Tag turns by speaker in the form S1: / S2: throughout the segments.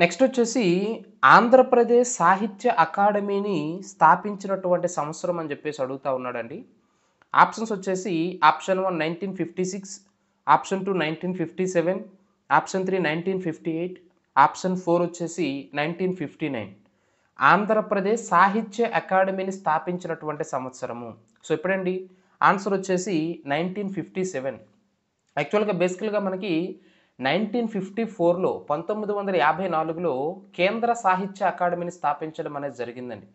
S1: Next వచ్చేసి ఆంధ్రప్రదేశ్ సాహిత్య అకాడమీని స్థాపించినటువంటి సంవత్సరం అని చెప్పేసి అడుగుతా ఉన్నాడండి. ఆప్షన్స్ వచ్చేసి ఆప్షన్ 1 1956, ఆప్షన్ 2 1957, ఆప్షన్ 3 1958, ఆప్షన్ 4 వచ్చేసి 1959. ఆంధ్రప్రదేశ్ సాహిత్య అకాడమీని స్థాపించినటువంటి సంవత్సరము. సో ఎప్పుడండి? ఆన్సర్ వచ్చేసి 1957. బేసికల్‌గా మనకి 1954లో 1954లో కేంద్ర సాహిత్య అకాడమీని స్థాపించడం అనేది జరిగిందండి.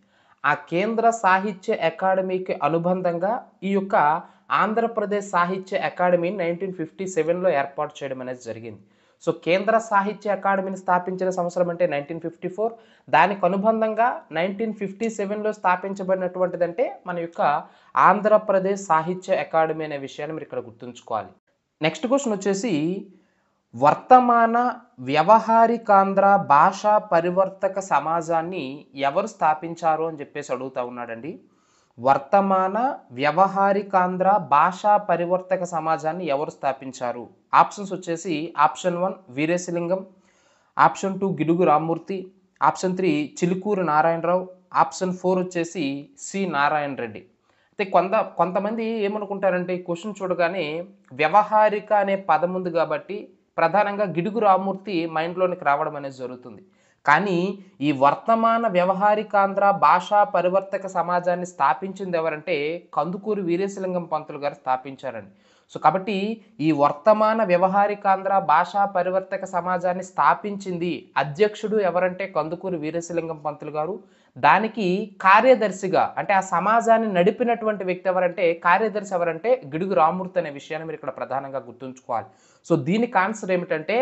S1: ఆ కేంద్ర సాహిత్య అకాడమీకి అనుబంధంగా ఈ యొక్క ఆంధ్రప్రదేశ్ సాహిత్య అకాడమీని 1957లో ఏర్పాటు చేయడం అనేది జరిగింది. సో కేంద్ర సాహిత్య అకాడమీని స్థాపించిన సంవత్సరం అంటే 1954. దానికి అనుబంధంగా 1957లో స్థాపించబడినటువంటిదంటే మన యొక్క ఆంధ్రప్రదేశ్ సాహిత్య అకాడమీ అనే విషయాన్ని మీరు ఇక్కడ గుర్తుంచుకోవాలి. నెక్స్ట్ క్వెషన్ వచ్చేసి వర్తమాన వ్యవహారికాంధ్ర భాషా పరివర్తక సమాజాన్ని ఎవరు స్థాపించారు అని చెప్పేసి అడుగుతా ఉన్నాడండి. వర్తమాన వ్యవహారికాంధ్ర భాషా పరివర్తక సమాజాన్ని ఎవరు స్థాపించారు? ఆప్షన్స్ వచ్చేసి option 1 Veeresalingam, option 2 Gidugu Rammurthy, option 3 Chilukuru Narayana Rao, option 4 వచ్చేసి సి నారాయణ రెడ్డి. అయితే కొంతమంది ఏమనుకుంటారంటే ఈ క్వెషన్ చూడగానే వ్యవహారిక అనే పదం ఉంది కాబట్టి ప్రధానంగా గిడుగు రామ్మూర్తి మైండ్‌లోనికి రావడం అనేది జరుగుతుంది. కానీ ఈ వర్తమాన వ్యవహారికాంధ్ర భాషా పరివర్తక సమాజాన్ని స్థాపించింది ఎవరంటే కందుకూరి వీరేశలింగం పంతులు గారు స్థాపించారండి. సో కాబట్టి ఈ వర్తమాన వ్యవహారికాంధ్ర భాషా పరివర్తక సమాజాన్ని స్థాపించింది అధ్యక్షుడు ఎవరంటే కందుకూరి వీరేశలింగం పంతులు గారు. దానికి కార్యదర్శిగా అంటే ఆ సమాజాన్ని నడిపినటువంటి వ్యక్తి ఎవరంటే కార్యదర్శి ఎవరంటే గిడుగు రామ్మూర్తి అనే విషయాన్ని మీరు ఇక్కడ ప్రధానంగా గుర్తుంచుకోవాలి. సో దీనికి ఆన్సర్ ఏమిటంటే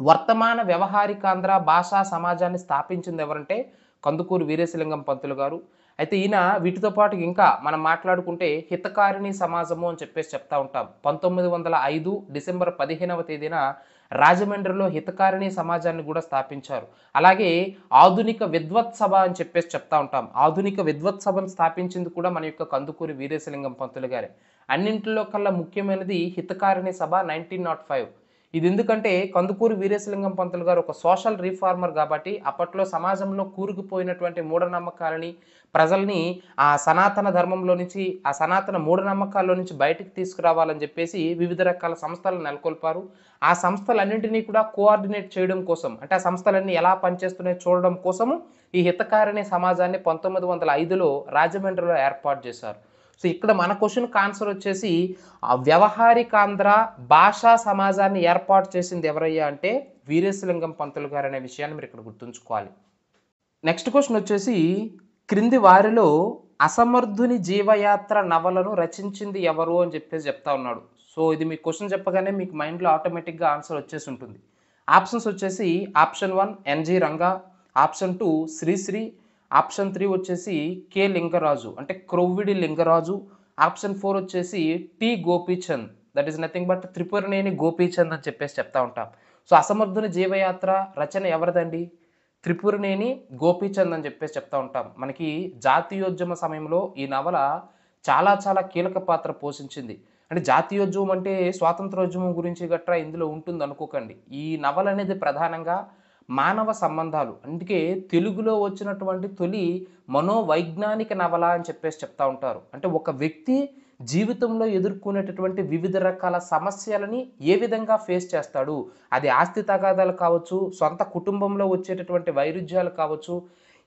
S1: వర్తమాన వ్యవహారికాంధ్ర భాషా సమాజాన్ని స్థాపించింది ఎవరంటే కందుకూరి వీరేశలింగం పంతులు గారు. అయితే ఈయన వీటితో పాటు ఇంకా మనం మాట్లాడుకుంటే హితకారిణి సమాజము అని చెప్పేసి చెప్తా ఉంటాం. 1905 డిసెంబర్ 15వ తేదీన రాజమండ్రిలో హితకారిణి సమాజాన్ని కూడా స్థాపించారు. అలాగే ఆధునిక విద్వత్ సభ అని చెప్పేసి చెప్తా ఉంటాం. ఆధునిక విద్వత్ సభను స్థాపించింది కూడా మన యొక్క కందుకూరి వీరేశలింగం పంతులు గారే. అన్నింటిలో కల్లా ముఖ్యమైనది హితకారిణి సభ 1905. ఇది ఎందుకంటే కందుకూరి వీరేశలింగం పంతులు గారు ఒక సోషల్ రిఫార్మర్ కాబట్టి అప్పట్లో సమాజంలో కూరుకుపోయినటువంటి మూఢనమ్మకాలని ప్రజల్ని ఆ సనాతన ధర్మంలో నుంచి ఆ సనాతన మూఢనమ్మకాల్లో నుంచి బయటికి తీసుకురావాలని చెప్పేసి వివిధ రకాల సంస్థలను నెలకొల్పారు. ఆ సంస్థలన్నింటినీ కూడా కోఆర్డినేట్ చేయడం కోసం అంటే ఆ సంస్థలన్నీ ఎలా పనిచేస్తున్నాయో చూడడం కోసము ఈ హితకారిణి సమాజాన్ని 1905లో రాజమండ్రిలో ఏర్పాటు చేశారు. సో ఇక్కడ మన క్వశ్చన్కి ఆన్సర్ వచ్చేసి వ్యవహారికాంధ్ర భాషా సమాజాన్ని ఏర్పాటు చేసింది ఎవరయ్యా అంటే వీరేశలింగం పంతులు గారు అనే విషయాన్ని మీరు ఇక్కడ గుర్తుంచుకోవాలి. నెక్స్ట్ క్వశ్చన్ వచ్చేసి క్రింది వారిలో అసమర్థుని జీవయాత్ర నవలను రచించింది ఎవరు అని చెప్పేసి చెప్తా ఉన్నాడు. సో ఇది మీకు క్వశ్చన్ చెప్పగానే మీకు మైండ్లో ఆటోమేటిక్గా ఆన్సర్ వచ్చేసి ఉంటుంది. ఆప్షన్స్ వచ్చేసి option 1 NG Ranga, option 2 Sri Sri, option 3 వచ్చేసి కె లింగరాజు అంటే క్రొవ్విడి లింగరాజు, ఆప్షన్ 4 వచ్చేసి T Gopichand that is nothing but Tripuraneni Gopichand అని చెప్పేసి చెప్తా ఉంటాం. సో అసమర్థుని జీవయాత్ర రచన ఎవరిదండి? త్రిపురనేని గోపీచంద్ అని చెప్పేసి చెప్తా ఉంటాం. మనకి జాతీయోద్యమ సమయంలో ఈ నవల చాలా చాలా కీలక పాత్ర పోషించింది. అంటే జాతీయోద్యమం అంటే స్వాతంత్రోద్యమం గురించి గట్రా ఇందులో ఉంటుంది అనుకోకండి. ఈ నవల అనేది ప్రధానంగా మానవ సంబంధాలు. అందుకే తెలుగులో వచ్చినటువంటి తొలి మనోవైజ్ఞానిక నవల అని చెప్పేసి చెప్తా ఉంటారు. అంటే ఒక వ్యక్తి జీవితంలో ఎదుర్కొనేటటువంటి వివిధ రకాల సమస్యలని ఏ విధంగా ఫేస్ చేస్తాడు, అది ఆస్తి తగాదాలు కావచ్చు, సొంత కుటుంబంలో వచ్చేటటువంటి వైరుధ్యాలు కావచ్చు,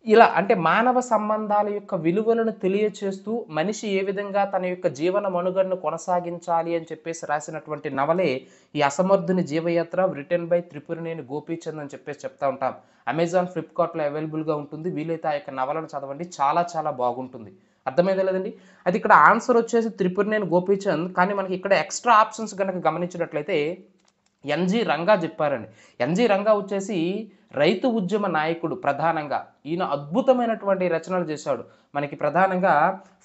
S1: ఇలా అంటే మానవ సంబంధాల యొక్క విలువలను తెలియచేస్తూ మనిషి ఏ విధంగా తన యొక్క జీవన మనుగడను కొనసాగించాలి అని చెప్పేసి రాసినటువంటి నవలే ఈ అసమర్థుని జీవయాత్ర రిటెన్ బై త్రిపురనేని గోపీచంద్ అని చెప్పేసి చెప్తా ఉంటాం. అమెజాన్, ఫ్లిప్కార్ట్లో అవైలబుల్గా ఉంటుంది. వీలైతే ఆ యొక్క నవలను చదవండి, చాలా చాలా బాగుంటుంది. అర్థమైందా లేదండి? అది ఇక్కడ ఆన్సర్ వచ్చేసి త్రిపురనేని గోపీచంద్. కానీ మనకి ఇక్కడ ఎక్స్ట్రా ఆప్షన్స్ కనుక గమనించినట్లయితే ఎన్జి రంగా చెప్పారండి. ఎన్జి రంగా వచ్చేసి రైతు ఉద్యమ నాయకుడు ప్రధానంగా. ఈయన అద్భుతమైనటువంటి రచనలు చేశాడు. మనకి ప్రధానంగా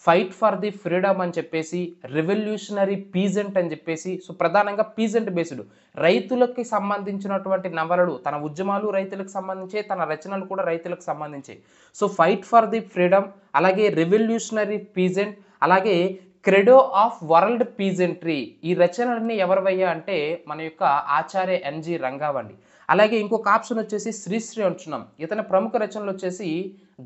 S1: ఫైట్ ఫర్ ది ఫ్రీడమ్ అని చెప్పేసి, రెవల్యూషనరీ పీజెంట్ అని చెప్పేసి, సో ప్రధానంగా పీజెంట్ బేస్డ్ రైతులకి సంబంధించినటువంటి నవలలు, తన ఉద్యమాలు రైతులకు సంబంధించే, తన రచనలు కూడా రైతులకు సంబంధించే. So fight for the freedom, అలాగే రెవల్యూషనరీ పీజెంట్, అలాగే క్రెడో ఆఫ్ వరల్డ్ పీజెంట్రీ, ఈ రచనలన్నీ ఎవరివయ్యా అంటే మన యొక్క ఆచార్య ఎన్జి రంగావండి. అలాగే ఇంకొక ఆప్షన్ వచ్చేసి శ్రీశ్రీ అంటున్నాం. ఇతని ప్రముఖ రచనలు వచ్చేసి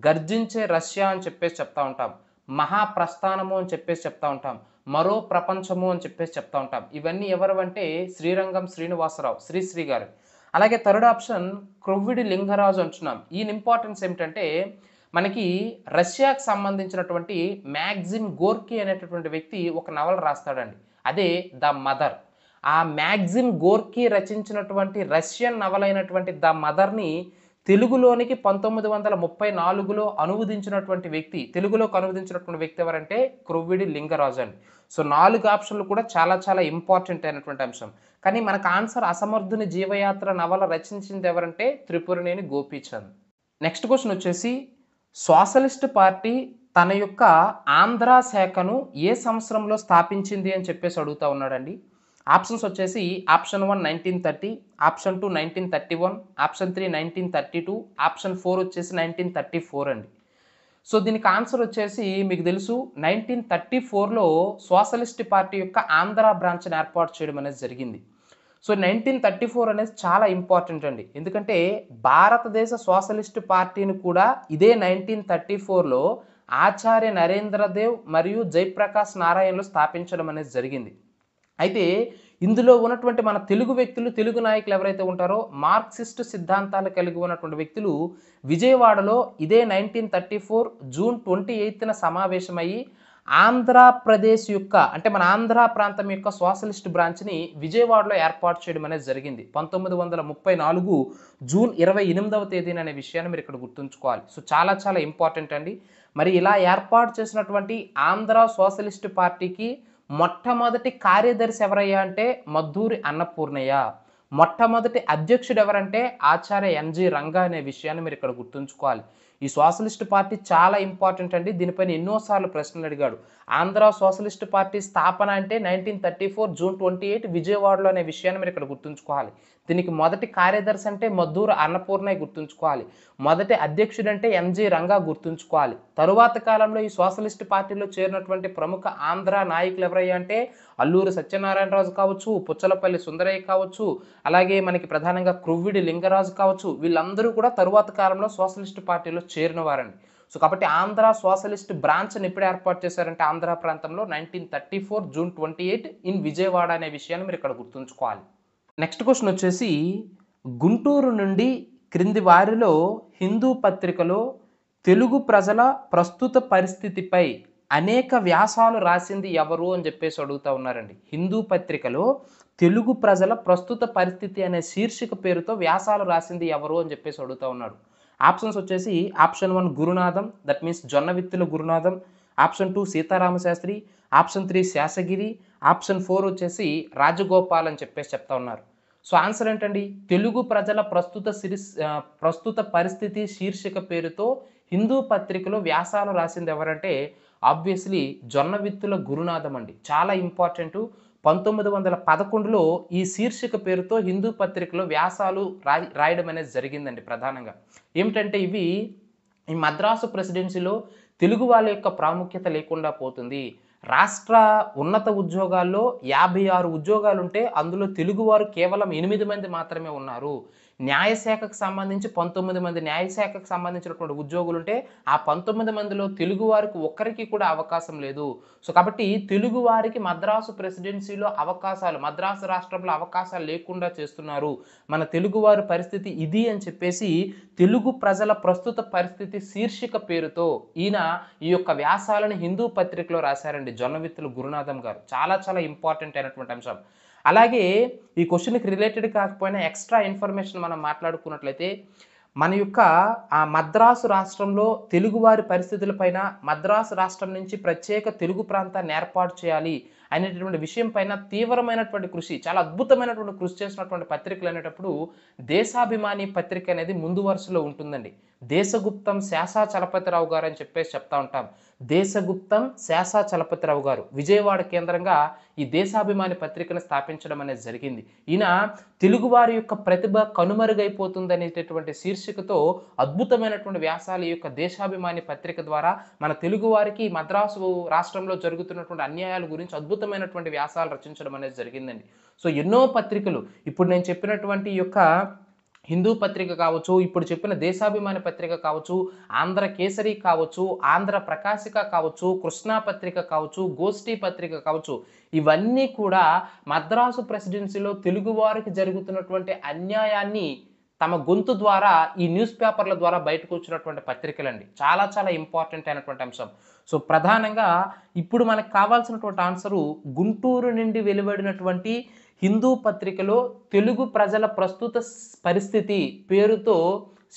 S1: గర్జించే రష్యా అని చెప్పేసి చెప్తా ఉంటాం. మహాప్రస్థానము అని చెప్పేసి చెప్తా ఉంటాం. మరో ప్రపంచము అని చెప్పేసి చెప్తా ఉంటాం. ఇవన్నీ ఎవరివంటే శ్రీరంగం శ్రీనివాసరావు శ్రీశ్రీ గారు. అలాగే థర్డ్ ఆప్షన్ క్రొవ్విడి లింగరాజు అంటున్నాం. ఈయన ఇంపార్టెన్స్ ఏమిటంటే మనకి రష్యాకి సంబంధించినటువంటి మ్యాగ్జిమ్ గోర్కీ అనేటటువంటి వ్యక్తి ఒక నవల రాస్తాడండి. అదే ద మదర్. ఆ మ్యాగ్జిమ్ గోర్కీ రచించినటువంటి రష్యన్ నవల అయినటువంటి ద మదర్ని తెలుగులోనికి 1934లో అనువదించినటువంటి వ్యక్తి, తెలుగులోకి అనువదించినటువంటి వ్యక్తి ఎవరంటే క్రొవ్విడి లింగరాజు అండి. సో 4 ఆప్షన్లు కూడా చాలా చాలా ఇంపార్టెంట్ అయినటువంటి అంశం. కానీ మనకు ఆన్సర్ అసమర్థుని జీవయాత్ర నవల రచించింది ఎవరంటే త్రిపురనేని గోపీచంద్. నెక్స్ట్ క్వశ్చన్ వచ్చేసి సోషలిస్ట్ పార్టీ తన యొక్క ఆంధ్ర శాఖను ఏ సంవత్సరంలో స్థాపించింది అని చెప్పేసి అడుగుతా ఉన్నాడండి. ఆప్షన్స్ వచ్చేసి ఆప్షన్ 1 1930, ఆప్షన్ 2 1931, ఆప్షన్ 3 1932, ఆప్షన్ 4 వచ్చేసి 1934 అండి. సో దీనికి ఆన్సర్ వచ్చేసి మీకు తెలుసు 1934లో సోషలిస్ట్ పార్టీ యొక్క ఆంధ్ర బ్రాంచ్ని ఏర్పాటు చేయడం అనేది జరిగింది. సో 1934 అనేది చాలా ఇంపార్టెంట్ అండి. ఎందుకంటే భారతదేశ సోషలిస్ట్ పార్టీని కూడా ఇదే 1934లో ఆచార్య నరేంద్రదేవ్ మరియు జయప్రకాష్ నారాయణలు స్థాపించడం అనేది జరిగింది. అయితే ఇందులో ఉన్నటువంటి మన తెలుగు వ్యక్తులు, తెలుగు నాయకులు ఎవరైతే ఉంటారో మార్క్సిస్ట్ సిద్ధాంతాలు కలిగి ఉన్నటువంటి వ్యక్తులు విజయవాడలో ఇదే 1934 జూన్ 28న సమావేశమయ్యి ఆంధ్రప్రదేశ్ యొక్క అంటే మన ఆంధ్ర ప్రాంతం యొక్క సోషలిస్ట్ బ్రాంచ్ని విజయవాడలో ఏర్పాటు చేయడం అనేది జరిగింది 1934 జూన్ 28వ తేదీన అనే విషయాన్ని మీరు ఇక్కడ గుర్తుంచుకోవాలి. సో చాలా చాలా ఇంపార్టెంట్ అండి. మరి ఇలా ఏర్పాటు చేసినటువంటి ఆంధ్ర సోషలిస్ట్ పార్టీకి మొట్టమొదటి కార్యదర్శి ఎవరయ్యా అంటే మద్దూరి అన్నపూర్ణయ్య. మొట్టమొదటి అధ్యక్షుడు ఎవరంటే ఆచార్య ఎన్జి రంగా అనే విషయాన్ని మీరు ఇక్కడ గుర్తుంచుకోవాలి. ఈ సోషలిస్ట్ పార్టీ చాలా ఇంపార్టెంట్ అండి. దీనిపైన ఎన్నోసార్లు ప్రశ్నలు అడిగాడు. ఆంధ్ర సోషలిస్ట్ పార్టీ స్థాపన అంటే 1934 జూన్ 28 విజయవాడలో అనే విషయాన్ని మీరు ఇక్కడ గుర్తుంచుకోవాలి. దీనికి మొదటి కార్యదర్శి అంటే మద్దూరు అన్నపూర్ణయ్య గుర్తుంచుకోవాలి. మొదటి అధ్యక్షుడు అంటే ఎన్జి రంగా గుర్తుంచుకోవాలి. తరువాత కాలంలో ఈ సోషలిస్ట్ పార్టీలో చేరినటువంటి ప్రముఖ ఆంధ్ర నాయకులు ఎవరయ్యా అంటే అల్లూరి సత్యనారాయణరాజు కావచ్చు, పుచ్చలపల్లి సుందరయ్య కావచ్చు, అలాగే మనకి ప్రధానంగా క్రొవ్విడి లింగరాజు కావచ్చు, వీళ్ళందరూ కూడా తరువాత కాలంలో సోషలిస్ట్ పార్టీలో చేరిన వారండి. సో కాబట్టి ఆంధ్ర సోషలిస్ట్ బ్రాంచ్ని ఎప్పుడు ఏర్పాటు చేశారంటే ఆంధ్ర ప్రాంతంలో 1934 జూన్ 28 ఇన్ విజయవాడ అనే విషయాన్ని మీరు ఇక్కడ గుర్తుంచుకోవాలి. నెక్స్ట్ క్వశ్చన్ వచ్చేసి గుంటూరు నుండి క్రింది వారిలో హిందూ పత్రికలో తెలుగు ప్రజల ప్రస్తుత పరిస్థితిపై అనేక వ్యాసాలు రాసింది ఎవరు అని చెప్పేసి అడుగుతూ ఉన్నారండి. హిందూ పత్రికలో తెలుగు ప్రజల ప్రస్తుత పరిస్థితి అనే శీర్షిక పేరుతో వ్యాసాలు రాసింది ఎవరు అని చెప్పేసి అడుగుతూ ఉన్నాడు. ఆప్షన్స్ వచ్చేసి option 1 Gurunatham, that means Jonnavittula Gurunatham, option 2 Sitaramasastri, option 3 Seshagiri, option 4 వచ్చేసి రాజగోపాల్ అని చెప్పేసి చెప్తా ఉన్నారు. సో ఆన్సర్ ఏంటండి? తెలుగు ప్రజల ప్రస్తుత పరిస్థితి శీర్షిక పేరుతో హిందూ పత్రికలో వ్యాసాలు రాసింది ఎవరంటే ఆబ్వియస్లీ జొన్నవిత్తుల గురునాథం అండి. చాలా ఇంపార్టెంట్. 1911లో ఈ శీర్షిక పేరుతో హిందూ పత్రికలో వ్యాసాలు రాయడం అనేది జరిగిందండి. ప్రధానంగా ఏమిటంటే ఈ మద్రాసు ప్రెసిడెన్సీలో తెలుగు వాళ్ళ యొక్క ప్రాముఖ్యత లేకుండా పోతుంది. రాష్ట్ర ఉన్నత ఉద్యోగాల్లో 56 ఉద్యోగాలు ఉంటే అందులో తెలుగువారు కేవలం 8 మంది మాత్రమే ఉన్నారు. న్యాయశాఖకు సంబంధించి 19 మంది న్యాయశాఖకు సంబంధించినటువంటి ఉద్యోగులు ఉంటే ఆ 19 మందిలో తెలుగు వారికి ఒక్కరికి కూడా అవకాశం లేదు. సో కాబట్టి తెలుగు వారికి మద్రాసు ప్రెసిడెన్సీలో మద్రాసు రాష్ట్రంలో అవకాశాలు లేకుండా చేస్తున్నారు. మన తెలుగువారి పరిస్థితి ఇది అని చెప్పేసి తెలుగు ప్రజల ప్రస్తుత పరిస్థితి శీర్షిక పేరుతో ఈయన ఈ యొక్క వ్యాసాలను హిందూ పత్రికలో రాశారండి జొన్నవిత్తుల గురునాథం గారు. చాలా చాలా ఇంపార్టెంట్ అయినటువంటి అంశం. అలాగే ఈ క్వశ్చన్కి రిలేటెడ్ కాకపోయినా ఎక్స్ట్రా ఇన్ఫర్మేషన్ మనం మాట్లాడుకున్నట్లయితే మన యొక్క ఆ మద్రాసు రాష్ట్రంలో తెలుగువారి పరిస్థితులపైన మద్రాసు రాష్ట్రం నుంచి ప్రత్యేక తెలుగు ప్రాంతాన్ని ఏర్పాటు చేయాలి అనేటటువంటి విషయం పైన తీవ్రమైనటువంటి కృషి, చాలా అద్భుతమైనటువంటి కృషి చేసినటువంటి పత్రికలు అనేటప్పుడు దేశాభిమాని పత్రిక అనేది ముందు వరుసలో ఉంటుందండి. దేశగుప్తం శేషాచలపతిరావు గారు అని చెప్పేసి చెప్తా ఉంటాం. దేశగుప్తం శేషాచలపతిరావు గారు విజయవాడ కేంద్రంగా ఈ దేశాభిమాని పత్రికను స్థాపించడం అనేది జరిగింది. ఈయన తెలుగువారి యొక్క ప్రతిభ కనుమరుగైపోతుంది అనేటటువంటి శీర్షికతో అద్భుతమైనటువంటి వ్యాసాలు ఈ యొక్క దేశాభిమాని పత్రిక ద్వారా మన తెలుగువారికి మద్రాసు రాష్ట్రంలో జరుగుతున్నటువంటి అన్యాయాల గురించి అద్భుతమైనటువంటి వ్యాసాలు రచించడం అనేది జరిగిందండి. సో ఎన్నో పత్రికలు ఇప్పుడు నేను చెప్పినటువంటి ఈ యొక్క హిందూ పత్రిక కావచ్చు, ఇప్పుడు చెప్పిన దేశాభిమాని పత్రిక కావచ్చు, ఆంధ్ర కేసరి కావచ్చు, ఆంధ్ర ప్రకాశిక కావచ్చు, కృష్ణా పత్రిక కావచ్చు, గోష్ఠి పత్రిక కావచ్చు, ఇవన్నీ కూడా మద్రాసు ప్రెసిడెన్సీలో తెలుగువారికి జరుగుతున్నటువంటి అన్యాయాన్ని తమ గొంతు ద్వారా ఈ న్యూస్ పేపర్ల ద్వారా బయటకు వచ్చినటువంటి పత్రికలండి. చాలా చాలా ఇంపార్టెంట్ అయినటువంటి అంశం. సో ప్రధానంగా ఇప్పుడు మనకు కావాల్సినటువంటి ఆన్సరు గుంటూరు నుండి వెలువడినటువంటి హిందూ పత్రికలో తెలుగు ప్రజల ప్రస్తుత పరిస్థితి పేరుతో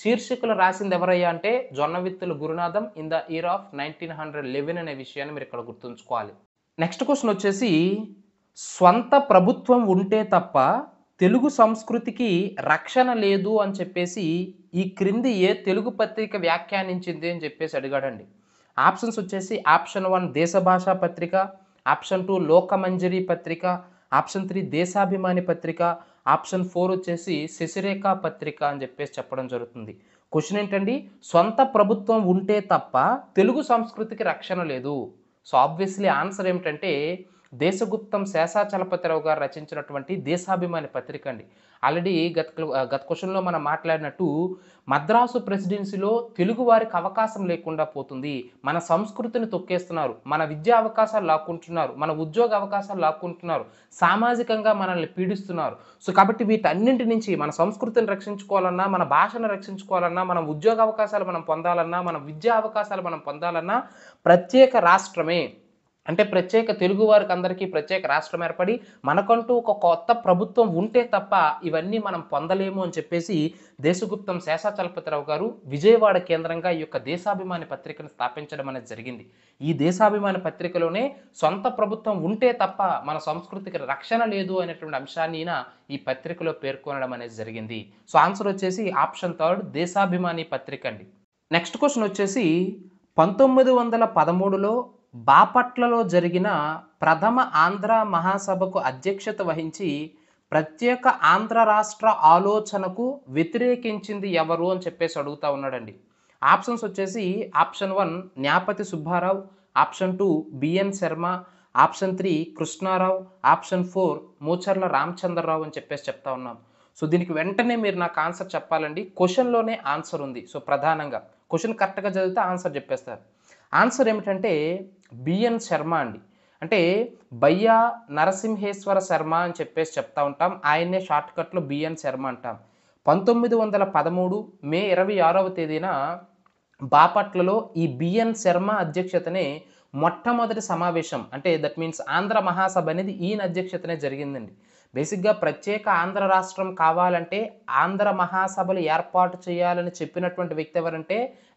S1: శీర్షికలు రాసింది ఎవరయ్యా అంటే Jonnavithula Gurunatham in the year of 1911 అనే విషయాన్ని మీరు ఇక్కడ గుర్తుంచుకోవాలి. నెక్స్ట్ క్వశ్చన్ వచ్చేసి, స్వంత ప్రభుత్వం ఉంటే తప్ప తెలుగు సంస్కృతికి రక్షణ లేదు అని చెప్పేసి ఈ క్రింది ఏ తెలుగు పత్రిక వ్యాఖ్యానించింది అని చెప్పేసి అడిగాడండి. ఆప్షన్స్ వచ్చేసి ఆప్షన్ 1 దేశభాషా పత్రిక, ఆప్షన్ 2 లోకమంజరి పత్రిక, ఆప్షన్ 3 దేశాభిమాని పత్రిక, ఆప్షన్ 4 వచ్చేసి శశిరేఖ పత్రిక అని చెప్పేసి చెప్పడం జరుగుతుంది. క్వశ్చన్ ఏంటండి, స్వంత ప్రభుత్వం ఉంటే తప్ప తెలుగు సంస్కృతికి రక్షణ లేదు. సో ఆబ్వియస్లీ ఆన్సర్ ఏమిటంటే దేశగుప్తం శేషాచలపతిరావు గారు రచించినటువంటి దేశాభిమాని పత్రిక అండి. ఆల్రెడీ గత క్వశ్చన్లో మనం మాట్లాడినట్టు మద్రాసు ప్రెసిడెన్సీలో తెలుగు వారికి అవకాశం లేకుండా పోతుంది, మన సంస్కృతిని తొక్కేస్తున్నారు, మన విద్యా అవకాశాలు లాక్కుంటున్నారు, మన ఉద్యోగ అవకాశాలు లాక్కుంటున్నారు, సామాజికంగా మనల్ని పీడిస్తున్నారు. సో కాబట్టి వీటన్నింటి నుంచి మన సంస్కృతిని రక్షించుకోవాలన్నా, మన భాషను రక్షించుకోవాలన్నా, మన ఉద్యోగ అవకాశాలు మనం పొందాలన్నా, మన విద్యా అవకాశాలు మనం పొందాలన్నా ప్రత్యేక రాష్ట్రమే, అంటే ప్రత్యేక తెలుగు వారికి అందరికీ ప్రత్యేక రాష్ట్రం ఏర్పడి మనకంటూ ఒక కొత్త ప్రభుత్వం ఉంటే తప్ప ఇవన్నీ మనం పొందలేము అని చెప్పేసి దేశగుప్తం శేషాచలపతిరావు గారు విజయవాడ కేంద్రంగా ఈ యొక్క దేశాభిమాని పత్రికను స్థాపించడం అనేది జరిగింది. ఈ దేశాభిమాని పత్రికలోనే సొంత ప్రభుత్వం ఉంటే తప్ప మన సంస్కృతికి రక్షణ లేదు అనేటువంటి అంశాన్ని ఈ పత్రికలో పేర్కొనడం అనేది జరిగింది. సో ఆన్సర్ వచ్చేసి ఆప్షన్ 3 దేశాభిమాని పత్రిక అండి. నెక్స్ట్ క్వశ్చన్ వచ్చేసి 1913లో బాపట్లలో జరిగిన ప్రథమ ఆంధ్ర మహాసభకు అధ్యక్షత వహించి ప్రత్యేక ఆంధ్ర రాష్ట్ర ఆలోచనకు వ్యతిరేకించింది ఎవరు అని చెప్పేసి అడుగుతా ఉన్నాడండి. ఆప్షన్స్ వచ్చేసి option 1 Nyapathi Subbarao, option 2 B N Sharma, option 3 Krishnarao, option 4 Moocharla Ramachandrarao అని చెప్పేసి చెప్తా ఉన్నాం. సో దీనికి వెంటనే మీరు నాకు ఆన్సర్ చెప్పాలండి. క్వశ్చన్లోనే ఆన్సర్ ఉంది. సో ప్రధానంగా క్వశ్చన్ కరెక్ట్గా చదివితే ఆన్సర్ చెప్పేస్తారు. ఆన్సర్ ఏమిటంటే బిఎన్ శర్మ అండి. అంటే బయ్యా నరసింహేశ్వర శర్మ అని చెప్పేసి చెప్తా ఉంటాం, ఆయన్నే షార్ట్కట్లో బిఎన్ శర్మ అంటాం. 1913 మే 26వ తేదీన బాపట్లలో ఈ బిఎన్ శర్మ అధ్యక్షతనే మొట్టమొదటి సమావేశం, అంటే దట్ మీన్స్ ఆంధ్ర మహాసభ అనేది ఈయన అధ్యక్షతనే జరిగిందండి. బేసిక్గా ప్రత్యేక ఆంధ్ర రాష్ట్రం కావాలంటే ఆంధ్ర మహాసభలు ఏర్పాటు చేయాలని చెప్పినటువంటి వ్యక్తి ఎవరంటే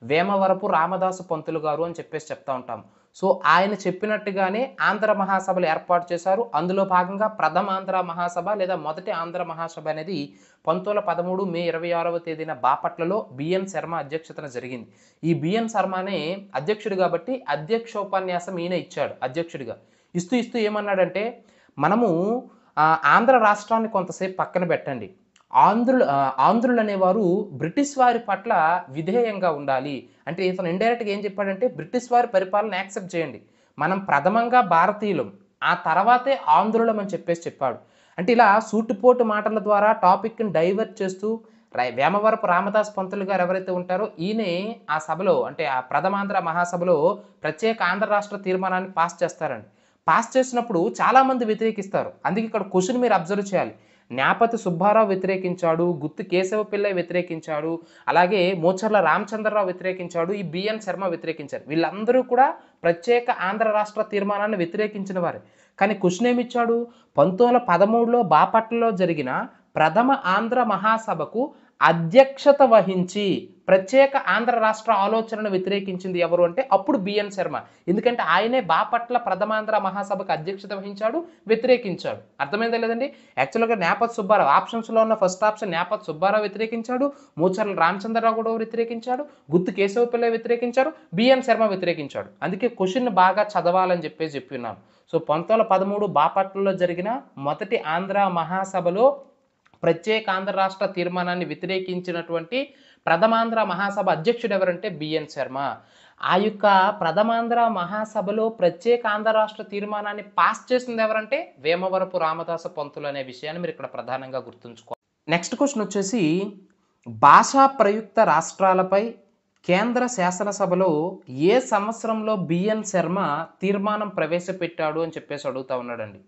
S1: వేమవరపు రామదాసు పంతులు గారు అని చెప్పేసి చెప్తా ఉంటాం. సో ఆయన చెప్పినట్టుగానే ఆంధ్ర మహాసభలు ఏర్పాటు చేశారు. అందులో భాగంగా ప్రథమ ఆంధ్ర మహాసభ లేదా మొదటి ఆంధ్ర మహాసభ అనేది 1913 మే 26వ తేదీన బాపట్లలో బిఎన్ శర్మ అధ్యక్షతన జరిగింది. ఈ బిఎన్ శర్మనే అధ్యక్షుడు కాబట్టి అధ్యక్షోపన్యాసం ఈయన ఇచ్చాడు అధ్యక్షుడిగా. ఇస్తూ ఏమన్నాడంటే, మనము ఆంధ్ర రాష్ట్రాన్ని కొంతసేపు పక్కన పెట్టండి, ఆంధ్రులు అనేవారు బ్రిటిష్ వారి పట్ల విధేయంగా ఉండాలి. అంటే ఇతను ఇండైరెక్ట్గా ఏం చెప్పాడంటే బ్రిటిష్ వారి పరిపాలన యాక్సెప్ట్ చేయండి, మనం ప్రథమంగా భారతీయులం, ఆ తర్వాతే ఆంధ్రులం అని చెప్పేసి చెప్పాడు. అంటే ఇలా సూటిపోటు మాటల ద్వారా టాపిక్ని డైవర్ట్ చేస్తూ వేమవరపు రామదాస్ పంతులు గారు ఎవరైతే ఉంటారో ఈయనే ఆ సభలో, అంటే ఆ ప్రథమాంధ్ర మహాసభలో ప్రత్యేక ఆంధ్ర రాష్ట్ర తీర్మానాన్ని పాస్ చేస్తారండి. పాస్ చేసినప్పుడు చాలామంది వ్యతిరేకిస్తారు. అందుకే ఇక్కడ క్వశ్చన్ మీరు అబ్జర్వ్ చేయాలి. న్యాపతి సుబ్బారావు వ్యతిరేకించాడు, గుత్తి కేశవ పిల్లై వ్యతిరేకించాడు, అలాగే మోచర్ల రామచంద్రరావు వ్యతిరేకించాడు, ఈ బిఎన్ శర్మ వ్యతిరేకించారు. వీళ్ళందరూ కూడా ప్రత్యేక ఆంధ్ర రాష్ట్ర తీర్మానాన్ని వ్యతిరేకించిన వారే. కానీ క్వశ్చన్ ఏమిచ్చాడు, 1913లో బాపట్లలో జరిగిన ప్రథమ ఆంధ్ర మహాసభకు అధ్యక్షత వహించి ప్రత్యేక ఆంధ్ర రాష్ట్ర ఆలోచనను వ్యతిరేకించింది ఎవరు అంటే అప్పుడు బిఎన్ శర్మ. ఎందుకంటే ఆయనే బాపట్ల ప్రథమాంధ్ర మహాసభకు అధ్యక్షత వహించాడు, వ్యతిరేకించాడు. అర్థమైందా లేదండి? యాక్చువల్గా న్యాపతి సుబ్బారావు ఆప్షన్స్లో ఉన్న ఫస్ట్ ఆప్షన్ న్యాపతి సుబ్బారావు వ్యతిరేకించాడు, మూచర్ల రామచంద్రరావు కూడా వ్యతిరేకించాడు, గుత్తు కేశవ పిల్లై వ్యతిరేకించారు, బిఎన్ శర్మ వ్యతిరేకించాడు. అందుకే క్వశ్చన్ బాగా చదవాలని చెప్పిన్నాను. సో 1913 బాపట్లలో జరిగిన మొదటి ఆంధ్ర మహాసభలో ప్రత్యేక ఆంధ్ర రాష్ట్ర తీర్మానాన్ని వ్యతిరేకించినటువంటి ప్రథమాంధ్ర మహాసభ అధ్యక్షుడు ఎవరంటే బిఎన్ శర్మ. ఆ యొక్క ప్రథమాంధ్ర మహాసభలో ప్రత్యేక ఆంధ్ర రాష్ట్ర తీర్మానాన్ని పాస్ చేసింది ఎవరంటే వేమవరపు రామదాస పంతులు అనే విషయాన్ని మీరు ఇక్కడ ప్రధానంగా గుర్తుంచుకోవాలి. నెక్స్ట్ క్వశ్చన్ వచ్చేసి భాషా ప్రయుక్త రాష్ట్రాలపై కేంద్ర శాసనసభలో ఏ సంవత్సరంలో బిఎన్ శర్మ తీర్మానం ప్రవేశపెట్టాడు అని చెప్పేసి అడుగుతా ఉన్నాడండి.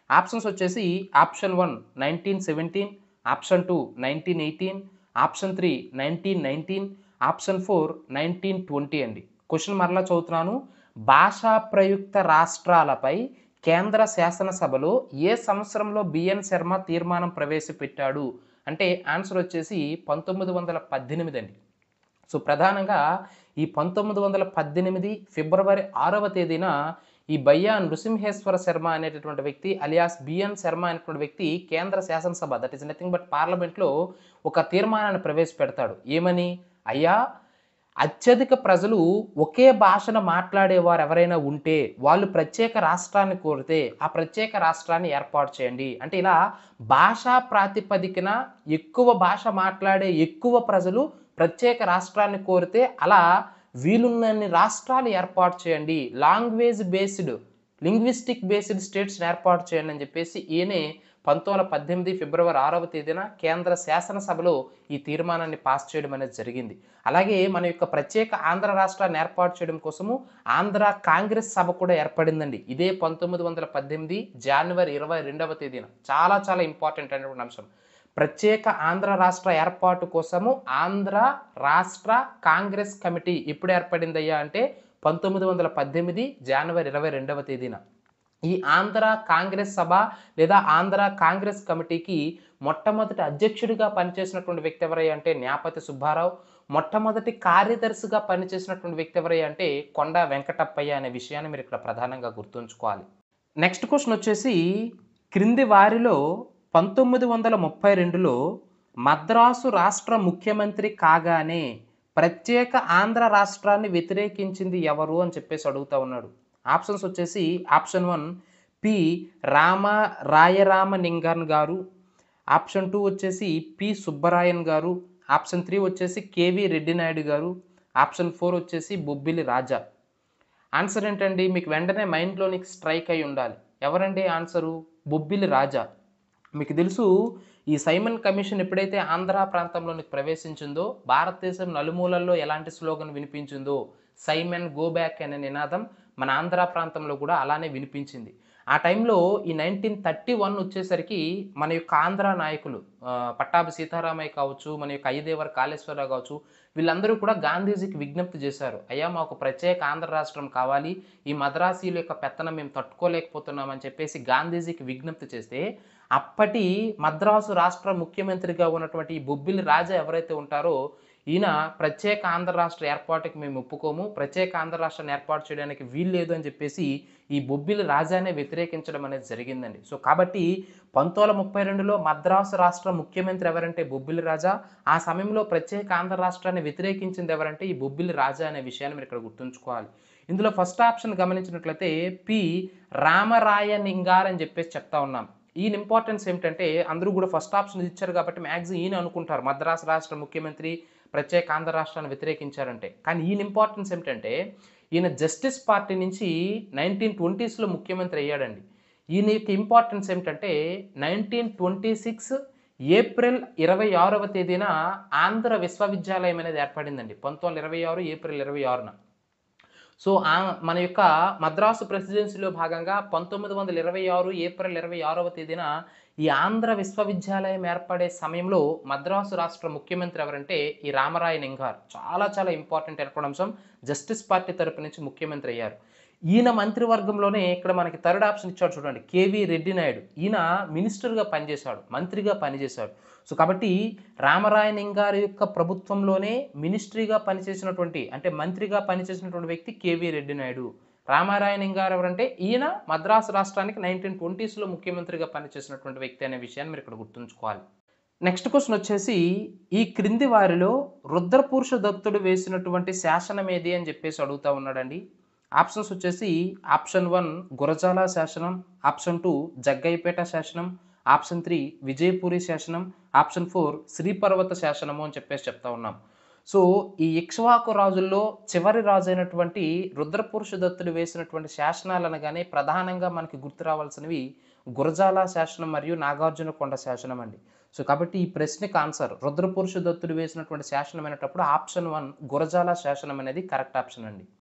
S1: ఆప్షన్స్ వచ్చేసి ఆప్షన్ 1 1917, ఆప్షన్ 2 1918, ఆప్షన్ 3 1919, ఆప్షన్ 4 1920 అండి. క్వశ్చన్ మరలా చదువుతున్నాను. భాషా ప్రయుక్త రాష్ట్రాలపై కేంద్ర శాసనసభలో ఏ సంవత్సరంలో బిఎన్ శర్మ తీర్మానం ప్రవేశపెట్టాడు అంటే ఆన్సర్ వచ్చేసి 1918 అండి. సో ప్రధానంగా ఈ 1918 ఫిబ్రవరి 6వ తేదీన ఈ బయ్యా నృసింహేశ్వర శర్మ అనేటటువంటి వ్యక్తి అలియాస్ బిఎన్ శర్మ అనేటువంటి వ్యక్తి కేంద్ర శాసనసభ దట్ ఈస్ నథింగ్ బట్ పార్లమెంట్లో ఒక తీర్మానాన్ని ప్రవేశపెడతాడు. ఏమని? అయ్యా, అత్యధిక ప్రజలు ఒకే భాషను మాట్లాడేవారు ఎవరైనా ఉంటే వాళ్ళు ప్రత్యేక రాష్ట్రాన్ని కోరితే ఆ ప్రత్యేక రాష్ట్రాన్ని ఏర్పాటు చేయండి. అంటే ఇలా భాషా ప్రాతిపదికన ఎక్కువ భాష మాట్లాడే ఎక్కువ ప్రజలు ప్రత్యేక రాష్ట్రాన్ని కోరితే అలా వీలున్నన్ని రాష్ట్రాలు ఏర్పాటు చేయండి, లాంగ్వేజ్ బేస్డ్ లింగ్విస్టిక్ బేస్డ్ స్టేట్స్ని ఏర్పాటు చేయండి అని చెప్పేసి ఈయనే 1918 ఫిబ్రవరి 6వ తేదీన కేంద్ర శాసనసభలో ఈ తీర్మానాన్ని పాస్ చేయడం అనేది జరిగింది. అలాగే మన యొక్క ప్రత్యేక ఆంధ్ర రాష్ట్రాన్ని ఏర్పాటు చేయడం కోసము ఆంధ్ర కాంగ్రెస్ సభ కూడా ఏర్పడిందండి. ఇదే 1918 జనవరి 22వ తేదీన. చాలా చాలా ఇంపార్టెంట్ అయినటువంటి అంశం. ప్రత్యేక ఆంధ్ర రాష్ట్ర ఏర్పాటు కోసము ఆంధ్ర రాష్ట్ర కాంగ్రెస్ కమిటీ ఎప్పుడు ఏర్పడిందయ్యా అంటే 1918 జనవరి 22వ తేదీన. ఈ ఆంధ్ర కాంగ్రెస్ సభ లేదా ఆంధ్ర కాంగ్రెస్ కమిటీకి మొట్టమొదటి అధ్యక్షుడిగా పనిచేసినటువంటి వ్యక్తి ఎవరయ్యా అంటే న్యాపతి సుబ్బారావు. మొట్టమొదటి కార్యదర్శిగా పనిచేసినటువంటి వ్యక్తి ఎవరయ్యా అంటే కొండా వెంకటప్పయ్య అనే విషయాన్ని మీరు ఇక్కడ ప్రధానంగా గుర్తుంచుకోవాలి. నెక్స్ట్ క్వశ్చన్ వచ్చేసి క్రింది వారిలో 1932లో మద్రాసు రాష్ట్ర ముఖ్యమంత్రి కాగానే ప్రత్యేక ఆంధ్ర రాష్ట్రాన్ని వ్యతిరేకించింది ఎవరు అని చెప్పేసి అడుగుతా ఉన్నాడు. ఆప్షన్స్ వచ్చేసి ఆప్షన్ 1 పి రాయరామలింగన్ గారు, ఆప్షన్ 2 వచ్చేసి పి సుబ్బరాయన్ గారు, ఆప్షన్ 3 వచ్చేసి కేవి రెడ్డి నాయుడు గారు, ఆప్షన్ 4 వచ్చేసి బొబ్బిలి రాజా. ఆన్సర్ ఏంటండి? మీకు వెంటనే మైండ్లోనికి స్ట్రైక్ అయి ఉండాలి. ఎవరండి ఆన్సరు? బొబ్బిలి రాజా. మీకు తెలుసు, ఈ సైమన్ కమిషన్ ఎప్పుడైతే ఆంధ్ర ప్రాంతంలోనికి ప్రవేశించిందో భారతదేశం నలుమూలల్లో ఎలాంటి స్లోగన్ వినిపించిందో సైమన్ గో బ్యాక్ అనే నినాదం మన ఆంధ్ర ప్రాంతంలో కూడా అలానే వినిపించింది. ఆ టైంలో ఈ 1931 వచ్చేసరికి మన యొక్క ఆంధ్ర నాయకులు పట్టాభి సీతారామయ్య కావచ్చు, మన యొక్క అయ్యదేవర కాళేశ్వరరావు కావచ్చు, వీళ్ళందరూ కూడా గాంధీజీకి విజ్ఞప్తి చేశారు. అయ్యా, మాకు ప్రత్యేక ఆంధ్ర రాష్ట్రం కావాలి, ఈ మద్రాసీల యొక్క పెత్తనం మేము తట్టుకోలేకపోతున్నామని చెప్పేసి గాంధీజీకి విజ్ఞప్తి చేస్తే అప్పటి మద్రాసు రాష్ట్ర ముఖ్యమంత్రిగా ఉన్నటువంటి ఈ బొబ్బిలి రాజా ఎవరైతే ఉంటారో ఈయన ప్రత్యేక ఆంధ్ర రాష్ట్ర ఏర్పాటుకి మేము ఒప్పుకోము, ప్రత్యేక ఆంధ్ర రాష్ట్రాన్ని ఏర్పాటు చేయడానికి వీల్లేదు అని చెప్పేసి ఈ బొబ్బిలి రాజానే వ్యతిరేకించడం అనేది జరిగిందండి. సో కాబట్టి 1932లో మద్రాసు రాష్ట్ర ముఖ్యమంత్రి ఎవరంటే బొబ్బిలి రాజా. ఆ సమయంలో ప్రత్యేక ఆంధ్ర రాష్ట్రాన్ని వ్యతిరేకించింది ఎవరంటే ఈ బొబ్బిలి రాజా అనే విషయాన్ని మీరు ఇక్కడ గుర్తుంచుకోవాలి. ఇందులో ఫస్ట్ ఆప్షన్ గమనించినట్లయితే పి రామరాయనింగార్ అని చెప్పేసి చెప్తా ఉన్నాం. ఈయన ఇంపార్టెన్స్ ఏమిటంటే అందరూ కూడా ఫస్ట్ ఆప్షన్ ఇచ్చారు కాబట్టి మ్యాక్సిమం ఈయన అనుకుంటారు మద్రాసు రాష్ట్ర ముఖ్యమంత్రి ప్రత్యేక ఆంధ్ర రాష్ట్రాన్ని వ్యతిరేకించారంటే. కానీ ఈయన ఇంపార్టెన్స్ ఏమిటంటే ఈయన జస్టిస్ పార్టీ నుంచి 1920స్లో ముఖ్యమంత్రి అయ్యాడండి. ఈయన యొక్క ఇంపార్టెన్స్ ఏమిటంటే 1926 ఏప్రిల్ 26వ తేదీన ఆంధ్ర విశ్వవిద్యాలయం అనేది ఏర్పడిందండి. 1926 ఏప్రిల్ 26న. సో మన యొక్క మద్రాసు ప్రెసిడెన్సీలో భాగంగా 1926 ఏప్రిల్ 26వ తేదీన ఈ ఆంధ్ర విశ్వవిద్యాలయం ఏర్పడే సమయంలో మద్రాసు రాష్ట్ర ముఖ్యమంత్రి ఎవరంటే ఈ రామరాయనింగార్. చాలా చాలా ఇంపార్టెంట్ అయినటువంటి అంశం. జస్టిస్ పార్టీ తరపు నుంచి ముఖ్యమంత్రి అయ్యారు. ఈయన మంత్రివర్గంలోనే ఇక్కడ మనకి థర్డ్ ఆప్షన్ ఇచ్చాడు చూడండి, కేవి రెడ్డి నాయుడు. ఈయన మినిస్టర్గా పనిచేశాడు, మంత్రిగా పనిచేశాడు. సో కాబట్టి రామరాయనింగార్ యొక్క ప్రభుత్వంలోనే మినిస్ట్రీగా పనిచేసినటువంటి అంటే మంత్రిగా పనిచేసినటువంటి వ్యక్తి కేవి రెడ్డి నాయుడు. రామరాయనింగార్ ఎవరంటే ఈయన మద్రాసు రాష్ట్రానికి 1920స్లో ముఖ్యమంత్రిగా పనిచేసినటువంటి వ్యక్తి అనే విషయాన్ని మీరు ఇక్కడ గుర్తుంచుకోవాలి. నెక్స్ట్ క్వశ్చన్ వచ్చేసి ఈ క్రింది వారిలో రుద్రపురుష దత్తుడు వేసినటువంటి శాసనం ఏది అని చెప్పేసి అడుగుతా ఉన్నాడండి. ఆప్షన్స్ వచ్చేసి ఆప్షన్ 1 గురజాల శాసనం, ఆప్షన్ 2 జగ్గయ్యపేట శాసనం, ఆప్షన్ 3 విజయపూరి శాసనం, ఆప్షన్ 4 శ్రీపర్వత శాసనము అని చెప్పేసి చెప్తా ఉన్నాం. సో ఈ ఇక్ష్వాకు రాజుల్లో చివరి రాజు అయినటువంటి రుద్రపురుష దత్తుడు వేసినటువంటి శాసనాలు అనగానే ప్రధానంగా మనకి గుర్తు రావాల్సినవి గురజాల శాసనం మరియు నాగార్జున కొండ శాసనం అండి. సో కాబట్టి ఈ ప్రశ్నకి ఆన్సర్ రుద్రపురుష దత్తుడు వేసినటువంటి శాసనం అనేటప్పుడు ఆప్షన్ 1 గురజాల శాసనం అనేది కరెక్ట్ ఆప్షన్ అండి.